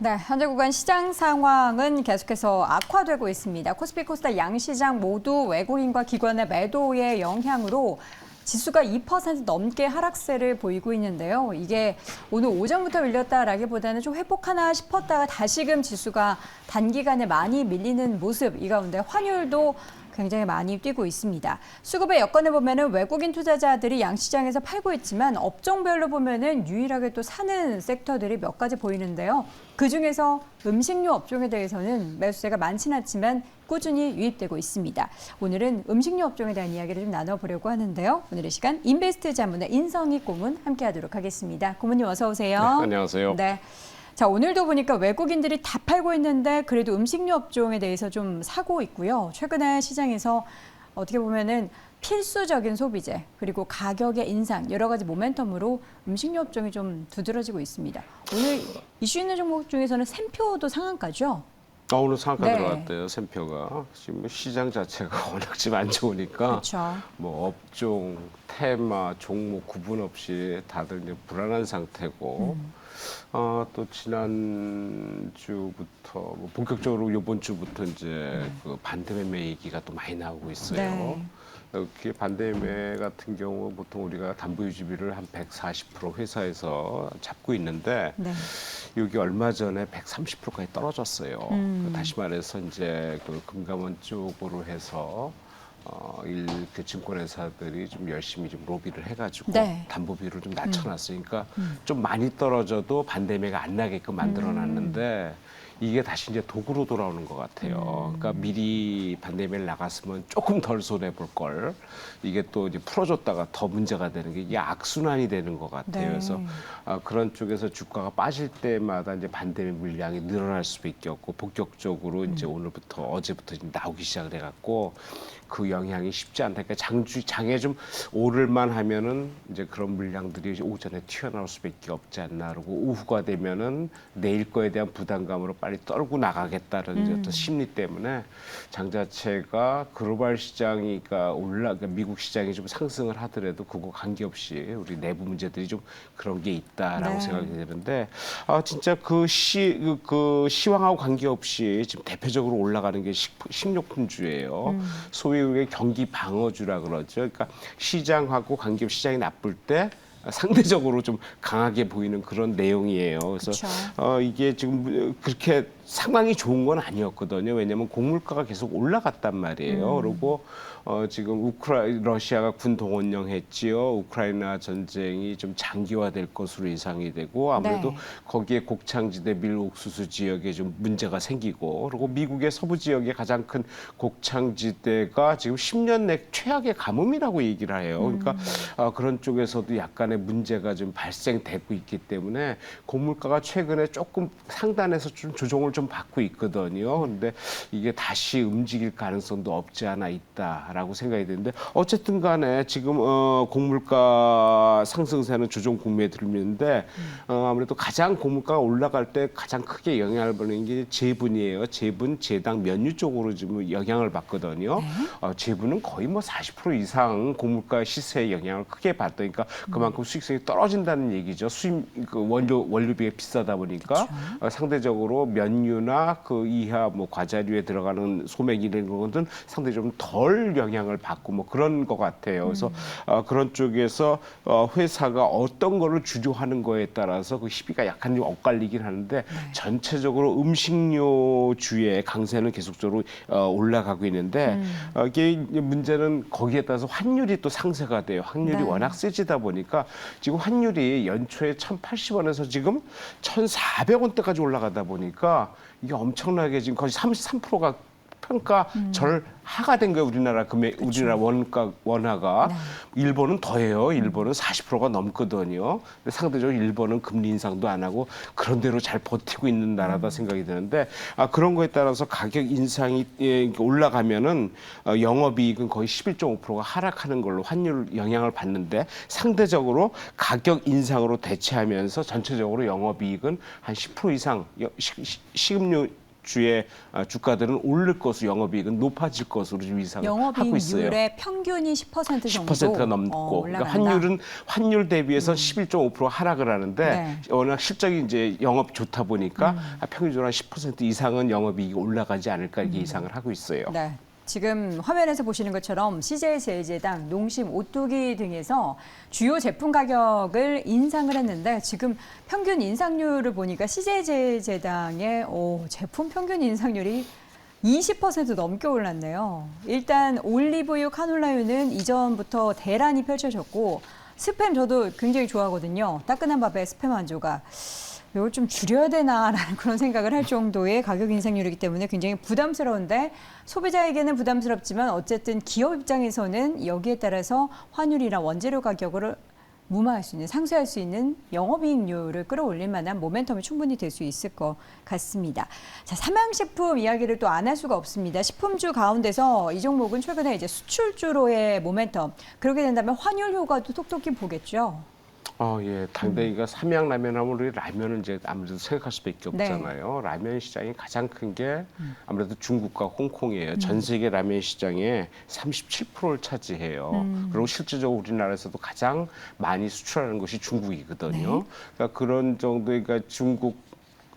네, 현재 구간 시장 상황은 계속해서 악화되고 있습니다. 코스피 코스닥 양시장 모두 외국인과 기관의 매도의 영향으로 지수가 2% 넘게 하락세를 보이고 있는데요. 이게 오늘 오전부터 밀렸다라기보다는 좀 회복하나 싶었다가 다시금 지수가 단기간에 많이 밀리는 모습, 이 가운데 환율도 굉장히 많이 뛰고 있습니다. 수급의 여건을 보면은 외국인 투자자들이 양시장에서 팔고 있지만 업종별로 보면은 유일하게 또 사는 섹터들이 몇 가지 보이는데요. 그중에서 음식료 업종에 대해서는 매수세가 많지는 않지만 꾸준히 유입되고 있습니다. 오늘은 음식료 업종에 대한 이야기를 좀 나눠보려고 하는데요. 오늘의 시간 인베스트 자문의 인성희 고문 함께하도록 하겠습니다. 고문님 어서 오세요. 네, 안녕하세요. 네. 자, 오늘도 보니까 외국인들이 다 팔고 있는데 그래도 음식료 업종에 대해서 좀 사고 있고요. 최근에 시장에서 어떻게 보면은 필수적인 소비재 그리고 가격의 인상 여러 가지 모멘텀으로 음식료 업종이 좀 두드러지고 있습니다. 오늘 이슈 있는 종목 중에서는 샘표도 상한가죠? 오늘 상한가 네. 들어갔대요, 샘표가. 지금 시장 자체가 워낙 지금 안 좋으니까 그렇죠. 뭐 업종, 테마, 종목 구분 없이 다들 이제 불안한 상태고 또 지난주부터 뭐 본격적으로 이번 주부터 이제 그 반대매매 얘기가 또 많이 나오고 있어요. 네. 이렇게 반대매 같은 경우 보통 우리가 담보 유지비를 한 140% 회사에서 잡고 있는데 네. 여기 얼마 전에 130%까지 떨어졌어요. 다시 말해서 이제 그 금감원 쪽으로 해서 그 증권회사들이 좀 열심히 좀 로비를 해가지고 네. 담보비를 좀 낮춰놨으니까 좀 많이 떨어져도 반대매가 안 나게끔 만들어놨는데 이게 다시 이제 도구로 돌아오는 것 같아요. 그러니까 미리 반대매를 나갔으면 조금 덜 손해 볼 걸. 이게 또 이제 풀어줬다가 더 문제가 되는 게 이게 악순환이 되는 것 같아요. 네. 그래서 그런 쪽에서 주가가 빠질 때마다 이제 반대매 물량이 늘어날 수밖에 없고 본격적으로 이제 오늘부터 어제부터 지금 나오기 시작을 해갖고 그 영향이 쉽지 않다. 그러니까 장에 좀 오를만 하면은 이제 그런 물량들이 오전에 튀어나올 수밖에 없지 않나. 그러고 오후가 되면은 내일 거에 대한 부담감으로 빨리 떨고 나가겠다는 이제 어떤 심리 때문에 장 자체가 글로벌 시장이 그러니까 미국 시장이 좀 상승을 하더라도 그거 관계없이 우리 내부 문제들이 좀 그런 게 있다라고 네. 생각이 되는데 진짜 그 시황하고 관계없이 지금 대표적으로 올라가는 게 식료품주예요. 소위 우리가 경기 방어주라 그러죠. 그러니까 시장하고 관계없이 시장이 나쁠 때 상대적으로 좀 강하게 보이는 그런 내용이에요. 그래서 이게 지금 그렇게 상황이 좋은 건 아니었거든요. 왜냐하면 곡물가가 계속 올라갔단 말이에요. 그리고 지금 러시아가 군 동원령했지요. 우크라이나 전쟁이 좀 장기화될 것으로 예상이 되고 아무래도 네. 거기에 곡창지대 밀옥수수 지역에 좀 문제가 생기고 그리고 미국의 서부 지역의 가장 큰 곡창지대가 지금 10년 내 최악의 가뭄이라고 얘기를 해요. 그러니까 그런 쪽에서도 약간의 문제가 좀 발생되고 있기 때문에 곡물가가 최근에 조금 상단에서 좀 조정을 좀 받고 있거든요. 그런데 이게 다시 움직일 가능성도 없지 않아 있다라고 생각이 되는데 어쨌든 간에 지금 곡물가 상승세는 조정 국면에 들면데 아무래도 가장 곡물가가 올라갈 때 가장 크게 영향을 받는 게 제분이에요. 제분, 제당, 면유 쪽으로 지금 영향을 받거든요. 제분은 거의 뭐 40% 이상 곡물가 시세에 영향을 크게 받으니까 그만큼 수익성이 떨어진다는 얘기죠. 원료비가 비싸다 보니까 상대적으로 면유나 그 이하 뭐 과자류에 들어가는 소맥 이런 것은 상대적으로 좀 덜 영향을 받고 뭐 그런 것 같아요. 그래서 그런 쪽에서 회사가 어떤 거를 주조하는 거에 따라서 그 희비가 약간 좀 엇갈리긴 하는데 전체적으로 음식료주의 강세는 계속적으로 올라가고 있는데 이게 문제는 거기에 따라서 환율이 또 상세가 돼요. 환율이 네. 워낙 세지다 보니까 지금 환율이 연초에 1,080원에서 지금 1,400원대까지 올라가다 보니까 이게 엄청나게 지금 거의 33%가 평가 절하가 된 거예요. 우리나라 우리나라 원화가. 네. 일본은 더해요. 일본은 40%가 넘거든요. 근데 상대적으로 일본은 금리 인상도 안 하고 그런 대로 잘 버티고 있는 나라다 생각이 드는데 그런 거에 따라서 가격 인상이 올라가면은 영업이익은 거의 11.5%가 하락하는 걸로 환율 영향을 받는데 상대적으로 가격 인상으로 대체하면서 전체적으로 영업이익은 한 10% 이상 식음료 주의 주가들은 오를 것으로 영업이익은 높아질 것으로 지금 예상을 하고 있어요. 영업이익률의 평균이 10% 정도 10%가 넘고 그러니까 환율 대비해서 11.5% 하락을 하는데 네. 워낙 실적이 이제 영업 좋다 보니까 평균적으로 한 10% 이상은 영업이익이 올라가지 않을까 이렇게 예상을 하고 있어요. 네. 지금 화면에서 보시는 것처럼 CJ제일제당, 농심, 오뚜기 등에서 주요 제품 가격을 인상을 했는데 지금 평균 인상률을 보니까 CJ제일제당의 제품 평균 인상률이 20% 넘게 올랐네요. 일단 올리브유, 카놀라유는 이전부터 대란이 펼쳐졌고 스팸 저도 굉장히 좋아하거든요. 따끈한 밥에 스팸 한 조각. 이걸 좀 줄여야 되나라는 그런 생각을 할 정도의 가격 인상률이기 때문에 굉장히 부담스러운데 소비자에게는 부담스럽지만 어쨌든 기업 입장에서는 여기에 따라서 환율이나 원재료 가격을 무마할 수 있는, 상쇄할 수 있는 영업이익률을 끌어올릴 만한 모멘텀이 충분히 될 수 있을 것 같습니다. 자, 삼양식품 이야기를 또 안 할 수가 없습니다. 식품주 가운데서 이 종목은 최근에 이제 수출주로의 모멘텀, 그렇게 된다면 환율 효과도 톡톡히 보겠죠. 예. 당대이가 삼양라면 하면 우리 라면을 이제 아무래도 생각할 수밖에 없잖아요. 라면 시장이 가장 큰 게 아무래도 중국과 홍콩이에요. 전 세계 라면 시장의 37%를 차지해요. 그리고 실질적으로 우리나라에서도 가장 많이 수출하는 것이 중국이거든요. 그러니까 그런 정도의 그러니까 중국,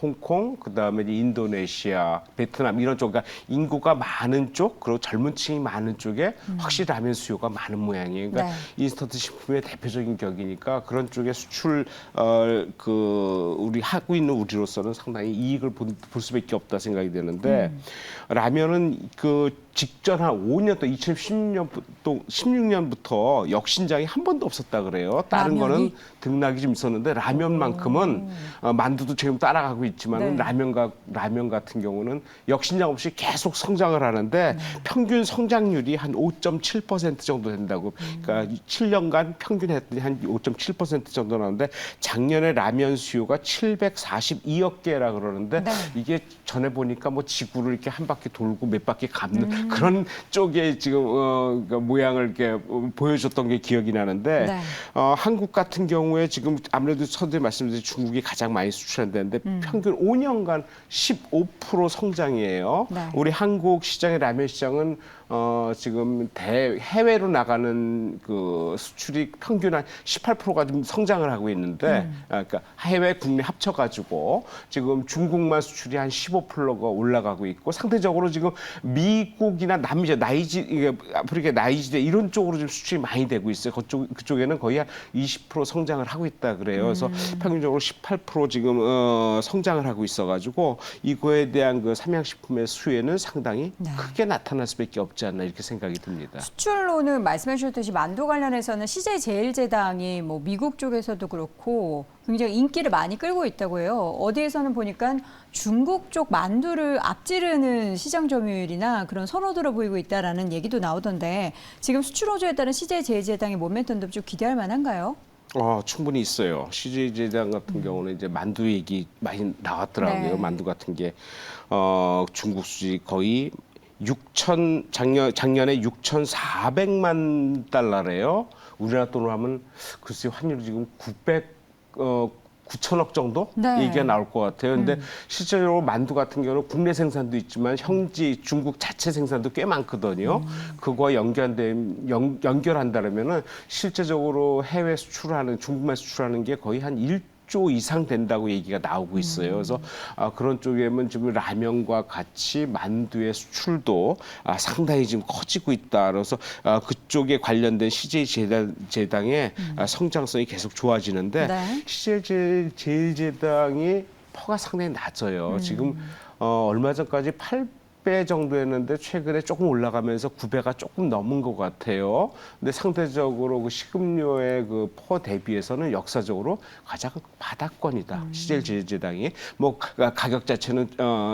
홍콩, 그다음에 이제 인도네시아, 베트남 이런 쪽, 그러니까 인구가 많은 쪽, 그리고 젊은 층이 많은 쪽에 확실히 라면 수요가 많은 모양이에요. 그러니까 인스턴트 식품의 대표적인 격이니까 그런 쪽에 수출 우리 하고 있는 우리로서는 상당히 이익을 볼 수밖에 없다 생각이 되는데 라면은 그 직전 한 5년 또 2016년부터 역신장이 한 번도 없었다 그래요. 다른 라면이? 거는 등락이 좀 있었는데 라면만큼은 만두도 지금 따라가고 있지만 라면 같은 경우는 역신장 없이 계속 성장을 하는데 평균 성장률이 한 5.7% 정도 된다고. 그러니까 7년간 평균 했더니 한 5.7% 정도 나오는데 작년에 라면 수요가 742억 개라 그러는데 이게 전에 보니까 뭐 지구를 이렇게 한 바퀴 돌고 몇 바퀴 감는 그런 쪽에 지금 그러니까 모양을 이렇게 보여줬던 게 기억이 나는데 한국 같은 경우에 지금 아무래도 서두에 말씀드린 중국이 가장 많이 수출한다는데 평균 5년간 15% 성장이에요. 우리 한국 시장의 라면 시장은 지금 해외로 나가는 그 수출이 평균 한 18%가 좀 성장을 하고 있는데, 그러니까 해외 국내 합쳐가지고 지금 중국만 수출이 한 15%가 올라가고 있고 상대적으로 지금 미국이나 남미제, 아프리카 나이지리아 이런 쪽으로 지금 수출이 많이 되고 있어요. 그쪽에는 거의 한 20% 성장을 하고 있다 그래요. 그래서 평균적으로 18% 지금 성장을 하고 있어가지고 이거에 대한 그 삼양식품의 수혜는 상당히 크게 나타날 수밖에 없지 않나 이렇게 생각이 듭니다. 수출로는 말씀해 주셨듯이 만두 관련해서는 CJ제일제당이 뭐 미국 쪽에서도 그렇고 굉장히 인기를 많이 끌고 있다고 해요. 어디에서는 보니까 중국 쪽 만두를 앞지르는 시장 점유율이나 그런 선호도를 보이고 있다라는 얘기도 나오던데 지금 수출 호조에 따른 CJ제일제당의 모멘텀도 좀 기대할 만한가요? 충분히 있어요. CJ제당 같은 경우는 이제 만두 얘기 많이 나왔더라고요. 만두 같은 게 중국 수지 거의 작년에 6,400만 달러래요. 우리나라 돈으로 하면 글쎄 환율이 지금 9천억 정도 얘기가 나올 것 같아요. 근데 실제로 만두 같은 경우는 국내 생산도 있지만 현지 중국 자체 생산도 꽤 많거든요. 그거와 연결한다면은 실제적으로 해외 수출하는 중국만 수출하는 게 거의 한 1조 이상 된다고 얘기가 나오고 있어요. 그래서 그런 쪽에는 지금 라면과 같이 만두의 수출도 상당히 지금 커지고 있다. 그래서 그쪽에 관련된 CJ제일제당의 성장성이 계속 좋아지는데 CJ제일제당이 퍼가 상당히 낮아요. 지금 얼마 전까지 8배 정도 했는데 최근에 조금 올라가면서 9배가 조금 넘은 것 같아요. 근데 상대적으로 그 식음료의 그 퍼 대비해서는 역사적으로 가장 바닥권이다. CJ제일제당이 뭐 가격 자체는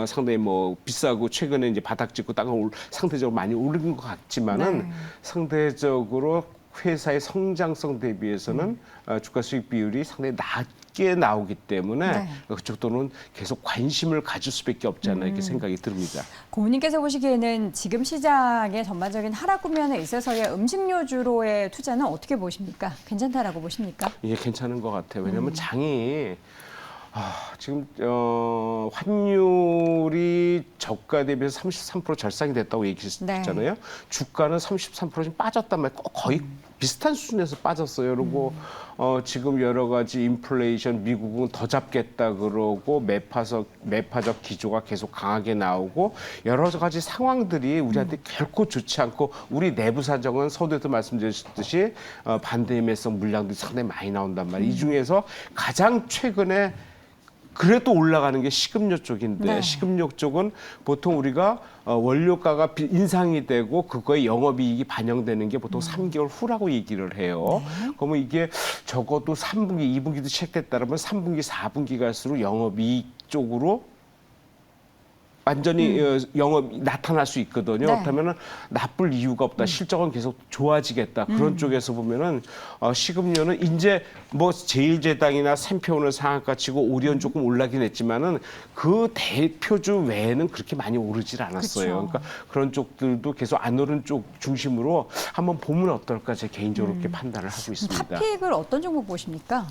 상당히 뭐 비싸고 최근에 이제 바닥 찍고 땅을 상대적으로 많이 오른 것 같지만은 상대적으로 회사의 성장성 대비해서는 주가 수익 비율이 상당히 낮게 나오기 때문에 그쪽 또는 계속 관심을 가질 수밖에 없지 않나 이렇게 생각이 듭니다. 고객님께서 보시기에는 지금 시장의 전반적인 하락 국면에 있어서의 음식료주로의 투자는 어떻게 보십니까? 괜찮다라고 보십니까? 이게 괜찮은 것 같아요. 왜냐하면 장이 지금 환율이 저가 대비해서 33% 절상이 됐다고 얘기했잖아요. 네. 주가는 33% 지금 빠졌단 말이에요. 거의 비슷한 수준에서 빠졌어요. 그리고 지금 여러 가지 인플레이션, 미국은 더 잡겠다 그러고 매파적 기조가 계속 강하게 나오고 여러 가지 상황들이 우리한테 결코 좋지 않고 우리 내부 사정은 서두에도 말씀드렸듯이 반대매성 물량들이 상당히 많이 나온단 말이에요. 이 중에서 가장 최근에 그래도 올라가는 게 식음료 쪽인데 네. 식음료 쪽은 보통 우리가 원료가가 인상이 되고 그거에 영업이익이 반영되는 게 보통 3개월 후라고 얘기를 해요. 그러면 이게 적어도 3분기, 2분기도 시작됐다면 3분기, 4분기 갈수록 영업이익 쪽으로 완전히 영업이 나타날 수 있거든요. 네. 그렇다면 나쁠 이유가 없다. 실적은 계속 좋아지겠다. 그런 쪽에서 보면은 식음료는 이제 뭐 제일제당이나 샘표는 상한가치고 오리온 조금 올라긴 했지만은 그 대표주 외에는 그렇게 많이 오르질 않았어요. 그쵸. 그러니까 그런 쪽들도 계속 안 오른 쪽 중심으로 한번 보면 어떨까 제 개인적으로 그렇게 판단을 하고 있습니다. 탑픽을 어떤 종목 보십니까?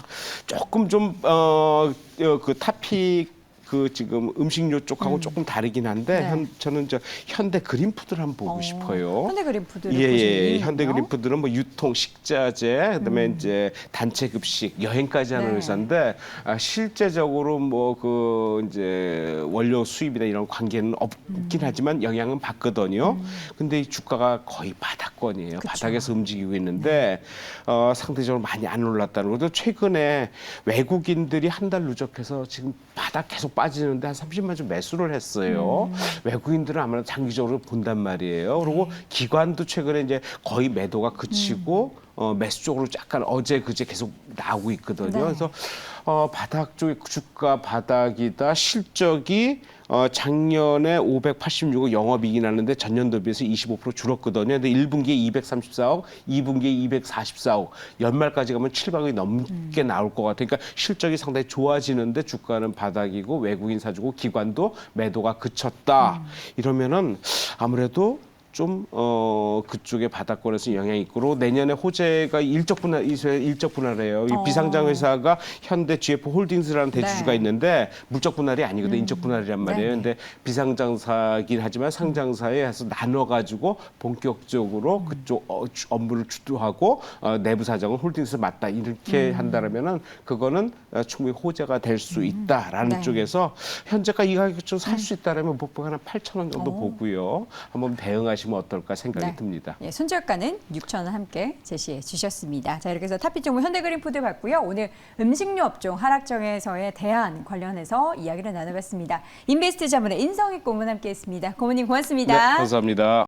조금 좀 그 타픽 그 지금 음식료 쪽하고 조금 다르긴 한데 네. 저는 저 현대 그린푸드를 한번 보고 싶어요. 현대그린푸드를 예, 보시는 예. 이유는요? 현대그린푸드는 뭐 유통, 식자재, 그다음에 이제 단체 급식, 여행까지 하는 네. 회사인데 실제적으로 뭐 그 이제 원료 수입이나 이런 관계는 없긴 하지만 영향은 받거든요. 근데 이 주가가 거의 바닥권이에요. 그쵸. 바닥에서 움직이고 있는데 상대적으로 많이 안 올랐다는 것도 최근에 외국인들이 한 달 누적해서 지금 바닥 계속 빠지는데 한 30만 주 매수를 했어요. 외국인들은 아무래도 장기적으로 본단 말이에요. 그리고 기관도 최근에 이제 거의 매도가 그치고 매수 쪽으로 약간 어제 그제 계속 나오고 있거든요. 네. 그래서 바닥 쪽에 주가 바닥이다. 실적이 작년에 586억 영업이익이 나는데 전년도 비해서 25% 줄었거든요. 근데 1분기에 234억, 2분기에 244억, 연말까지 가면 700억이 넘게 나올 것 같아요. 그러니까 실적이 상당히 좋아지는데 주가는 바닥이고 외국인 사주고 기관도 매도가 그쳤다. 이러면은 아무래도 좀 그쪽에 바닥권에서 영향이 있고 내년에 호재가 일적 분할이에요. 이 비상장 회사가 현대 GF 홀딩스라는 대주주가 네. 있는데 물적 분할이 아니거든요. 인적 분할이란 말이에요. 네네. 근데 비상장사긴 하지만 상장사에 해서 나눠 가지고 본격적으로 그쪽 업무를 주도하고 내부 사정은 홀딩스 맞다 이렇게 한다라면은 그거는 충분히 호재가 될 수 있다라는 네. 쪽에서 현재가 이 가격에 좀 살 수 있다라면 목표가 한 8,000원 정도 보고요. 한번 대응하시면 어떨까 생각이 네. 듭니다. 예, 손절가는 6,000원 함께 제시해 주셨습니다. 자, 이렇게 해서 탑픽 종목 현대그린푸드 봤고요. 오늘 음식료 업종 하락정에서의 대안 관련해서 이야기를 나눠봤습니다. 인베스트 자문의 인성익 고문 함께했습니다. 고문님 고맙습니다. 네, 감사합니다.